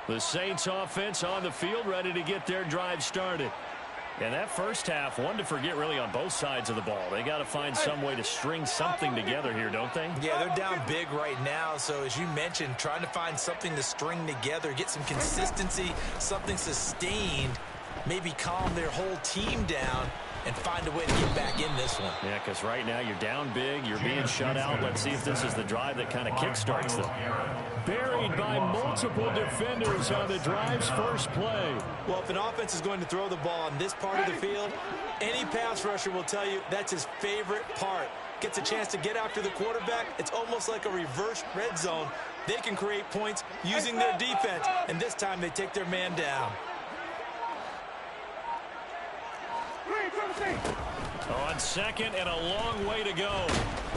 The Saints offense on the field, ready to get their drive started. And that first half, one to forget really on both sides of the ball. They got to find some way to string something together here, don't they? Yeah, they're down big right now. So as you mentioned, trying to find something to string together, get some consistency, something sustained, maybe calm their whole team down and find a way to get back in this one. Yeah, because right now you're down big, you're being shut out. Let's see if this is the drive that kind of kickstarts them. Buried by multiple defenders on the drive's first play. Well, if an offense is going to throw the ball on this part of the field, any pass rusher will tell you that's his favorite part. Gets a chance to get after the quarterback. It's almost like a reverse red zone. They can create points using their defense, and this time they take their man down. On second and a long way to go.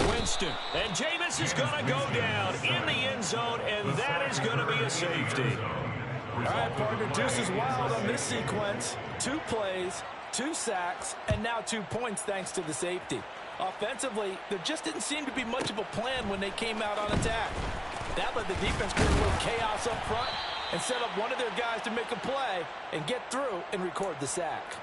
Winston. And Jameis is going to go down in the end zone, and that is going to be a safety. All right, partner, deuce is wild on this sequence. 2 plays, 2 sacks, and now 2 points thanks to the safety. Offensively, there just didn't seem to be much of a plan when they came out on attack. That let the defense create a little chaos up front and set up one of their guys to make a play and get through and record the sack.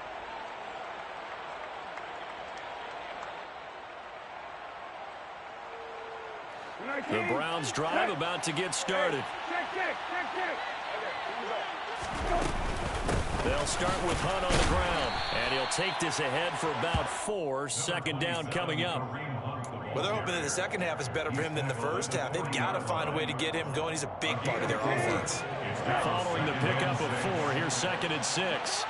The Browns drive about to get started. They'll start with Hunt on the ground, and he'll take this ahead for about 4. Second down coming up. Well, they're hoping that the second half is better for him than the first half. They've got to find a way to get him going. He's a big part of their offense. Following the pickup of 4, here's 2nd and 6.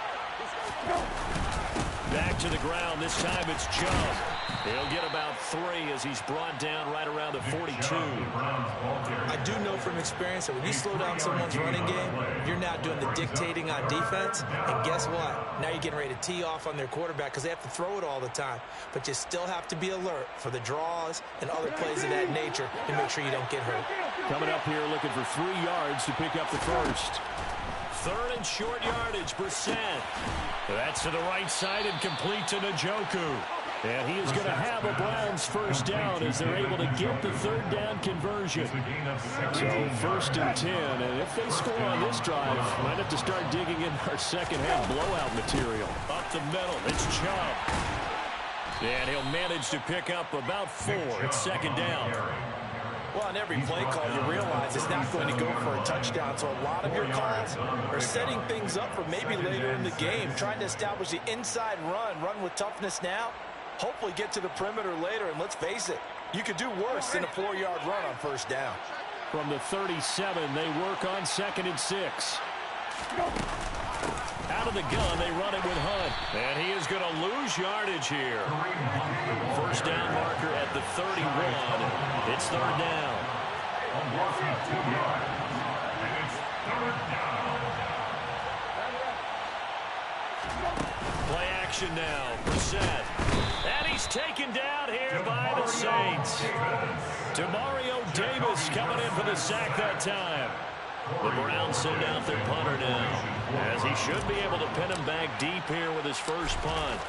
Back to the ground. This time it's Chubb. He'll get about 3 as he's brought down right around the 42. I do know from experience that when you slow down someone's running game, you're now doing the dictating on defense. And guess what? Now you're getting ready to tee off on their quarterback because they have to throw it all the time. But you still have to be alert for the draws and other plays of that nature and make sure you don't get hurt. Coming up here looking for 3 yards to pick up the first. 3rd and short yardage, Brissett. That's to the right side and complete to Njoku. And he is going to have a Browns first down as they're able to get the 3rd down conversion. So 1st and 10, and if they score on this drive, might have to start digging in our second half blowout material. Up the middle, it's Chubb. And he'll manage to pick up about 4. It's 2nd down. Well, on every play call, you realize it's not going to go for a touchdown. So a lot of your calls are setting things up for maybe later in the game, trying to establish the inside run with toughness now, hopefully get to the perimeter later. And let's face it, you could do worse than a 4-yard run on first down. From the 37, they work on 2nd and 6. Out of the gun, they run it with Hunt. And he is going to lose yardage here. First down marker at the 31. It's 3rd down. Play action now. Brissett. And he's taken down here by the Saints. Demario Davis coming in for the sack that time. The Browns send out their punter now, as he should be able to pin him back deep here with his first punt.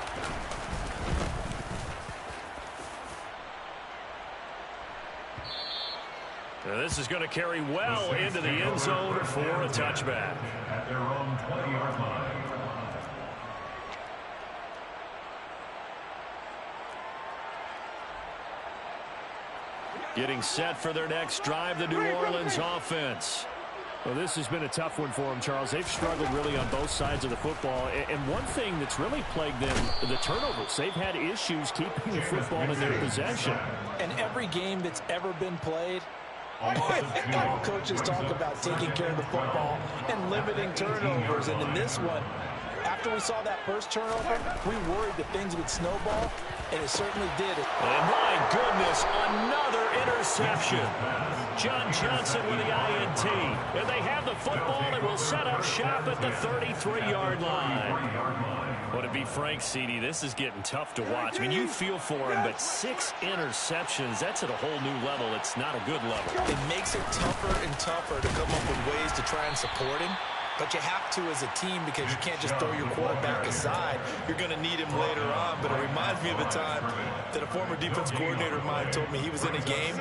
Now this is going to carry well into the end zone for a touchback. At their own 20-yard line. Getting set for their next drive, the New Orleans offense. Well, this has been a tough one for them, Charles. They've struggled really on both sides of the football. And one thing that's really plagued them, the turnovers. They've had issues keeping the football in their possession. And every game that's ever been played, all coaches talk about taking care of the football and limiting turnovers. And in this one, after we saw that first turnover, we worried that things would snowball, and it certainly did. And my goodness, another interception. John Johnson with the INT. And they have the football and will set up shop at the 33-yard line. Would it be frank, CD? This is getting tough to watch. I mean, you feel for him, but 6 interceptions, that's at a whole new level. It's not a good level. It makes it tougher and tougher to come up with ways to try and support him. but you have to as a team because you can't just throw your quarterback aside. You're going to need him later on, but it reminds me of a time that a former defense coordinator of mine told me he was in a game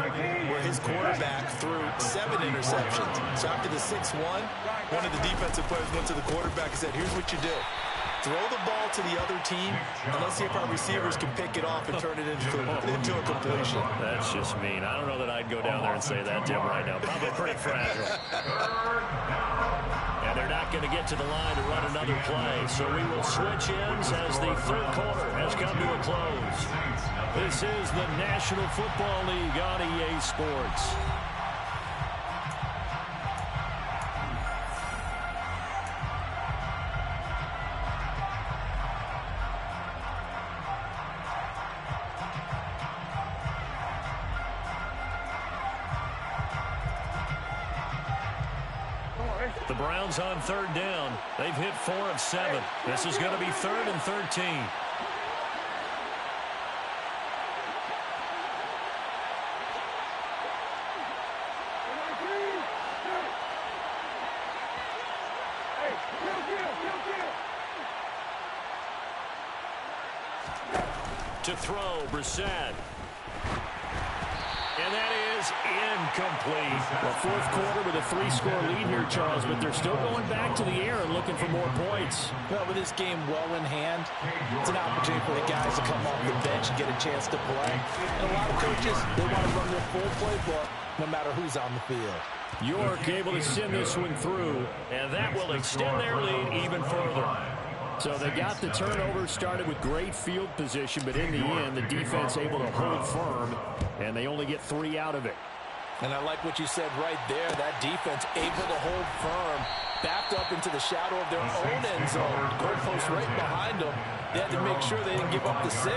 where his quarterback threw 7 interceptions. So after the 6-1, one of the defensive players went to the quarterback and said, here's what you do. Throw the ball to the other team, and let's see if our receivers can pick it off and turn it into a completion. That's just mean. I don't know that I'd go down there and say that to him right now. Probably pretty fragile. And they're not going to get to the line to run another play. So we will switch ends as the third quarter has come to a close. This is the National Football League on EA Sports. The Browns on third down. They've hit 4 of 7. This is going to be 3rd and 13. To throw, Brissett. And that is incomplete. Well, fourth quarter with a 3-score lead here, Charles, but they're still going back to the air and looking for more points. Well, with this game well in hand, it's an opportunity for the guys to come off the bench and get a chance to play. And a lot of coaches, they want to run their full playbook no matter who's on the field. York able to send this one through, and that will extend their lead even further. So they got the turnover, started with great field position, but in the end, the defense able to hold firm, and they only get 3 out of it. And I like what you said right there. That defense able to hold firm, backed up into the shadow of their own end zone. Goalpost right behind them. They had to make sure they didn't give up the 6.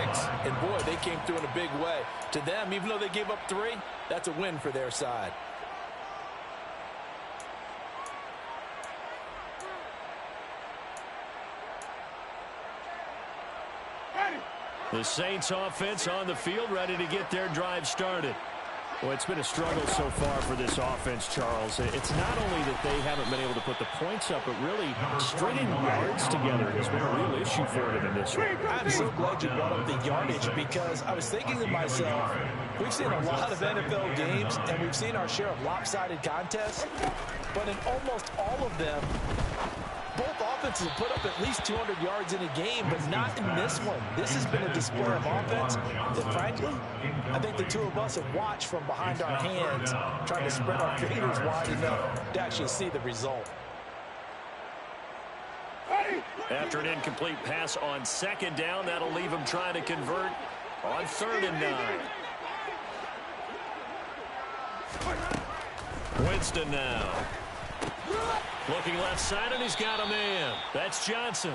And, boy, they came through in a big way. To them, even though they gave up 3, that's a win for their side. The Saints offense on the field, ready to get their drive started. Well, it's been a struggle so far for this offense, Charles. It's not only that they haven't been able to put the points up, but really stringing yards together has been a real issue for them in this one. I'm so glad you brought up the yardage because I was thinking to myself, we've seen a lot of NFL games and we've seen our share of lopsided contests, but in almost all of them, both offenses have put up at least 200 yards in a game, but not in this one. This has been a display of offense that, frankly, I think the two of us have watched from behind our hands, trying to spread our fingers wide enough to actually see the result. After an incomplete pass on 2nd down, that'll leave them trying to convert on 3rd and 9. Winston now. Looking left side, and he's got a man. That's Johnson.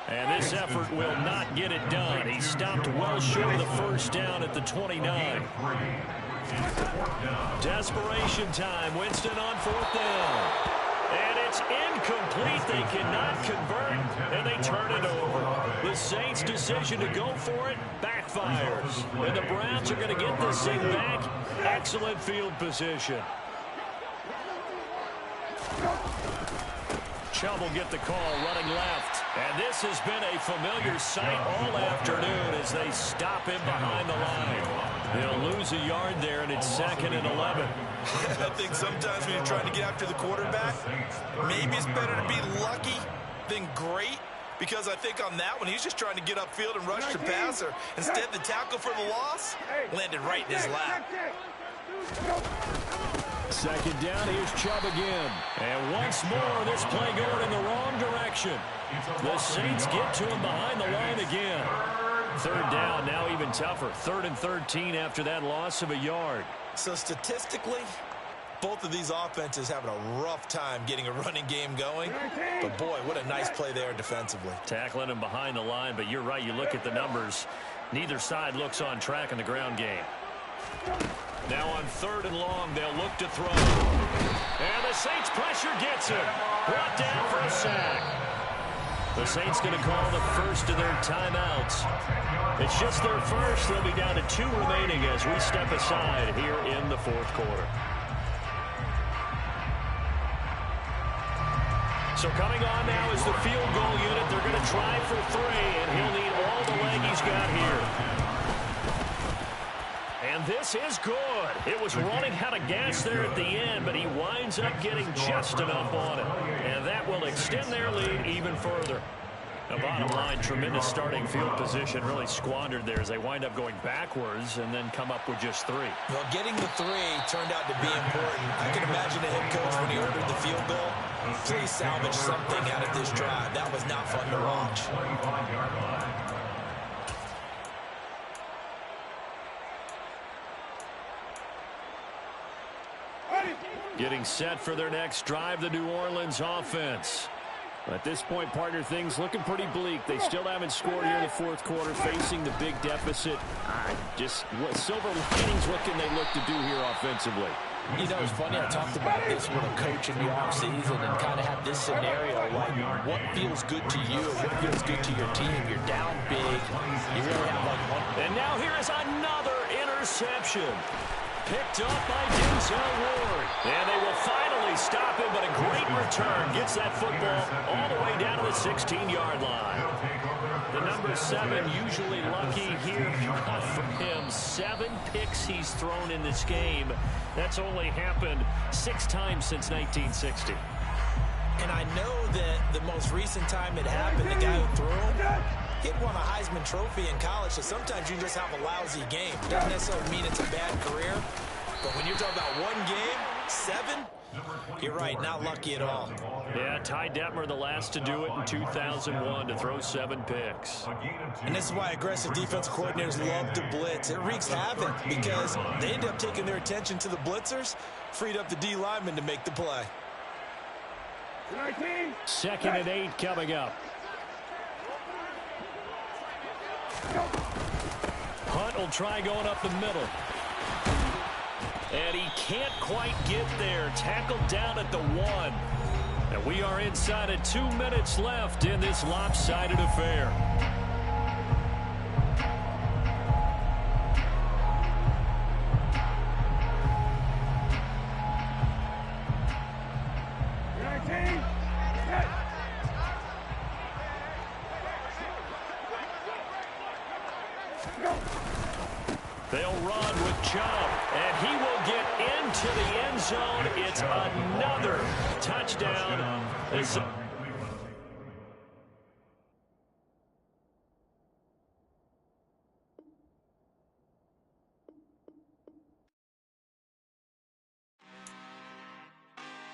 And this effort will not get it done. He stopped well short of the 1st down at the 29. Desperation time. Winston on 4th down. And it's incomplete. They cannot convert, and they turn it over. The Saints' decision to go for it backfires. And the Browns are going to get this thing back. Excellent field position. Chubb will get the call running left. And this has been a familiar sight all afternoon as they stop him behind the line. They'll lose a yard there, and it's 2nd and 11. I think sometimes when you're trying to get after the quarterback, maybe it's better to be lucky than great. Because I think on that one, he's just trying to get upfield and rush the passer. Instead, the tackle for the loss landed right in his lap. 2nd down, here's Chubb again. And once more, this play going in the wrong direction. The Saints get to him behind the line again. 3rd down, now even tougher. 3rd and 13 after that loss of a yard. So statistically, both of these offenses having a rough time getting a running game going. But, boy, what a nice play there defensively. Tackling him behind the line, but you're right. You look at the numbers. Neither side looks on track in the ground game. Now on 3rd and long, they'll look to throw. And the Saints pressure gets him. Brought down for a sack. The Saints going to call the first of their timeouts. It's just their first. They'll be down to 2 remaining as we step aside here in the 4th quarter. So coming on now is the field goal unit. They're going to try for 3, and he'll need all the leg he's got here. And this is good. It was running out of gas there at the end, but he winds up getting just enough on it. And that will extend their lead even further. The bottom line, tremendous starting field position, really squandered there as they wind up going backwards and then come up with just 3. Well, getting the 3 turned out to be important. I can imagine the head coach when he ordered the field goal. Please salvage something out of this drive. That was not fun to watch. Getting set for their next drive, the New Orleans offense. At this point, partner, things looking pretty bleak. They still haven't scored here in the fourth quarter, facing the big deficit. Just what silver linings, what can they look to do here offensively? You know, it's funny, I talked about this with a coach in the offseason and kind of had this scenario, like what feels good to you, what feels good to your team. You're down big. You really have like one. And now here is another interception. Picked up by Denzel Ward. And they will finally stop him, but a great return. Gets that football all the way down to the 16-yard line. The number 7 usually lucky here. Not for him. 7 picks he's thrown in this game. That's only happened 6 times since 1960. And I know that the most recent time it happened, the guy who threw him, he won a Heisman Trophy in college, so sometimes you just have a lousy game. Doesn't necessarily mean it's a bad career, but when you're talking about 1 game, 7, you're right, not lucky at all. Yeah, Ty Detmer, the last to do it in 2001, to throw 7 picks. And this is why aggressive defensive coordinators love to blitz. It wreaks havoc because they end up taking their attention to the blitzers, freed up the D lineman to make the play. 2nd and 8 coming up. Hunt will try going up the middle. And he can't quite get there. Tackled down at the 1. And we are inside of 2 minutes left in this lopsided affair. They'll run with Chubb, and he will get into the end zone. It's another touchdown.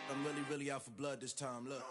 I'm really out for blood this time, look.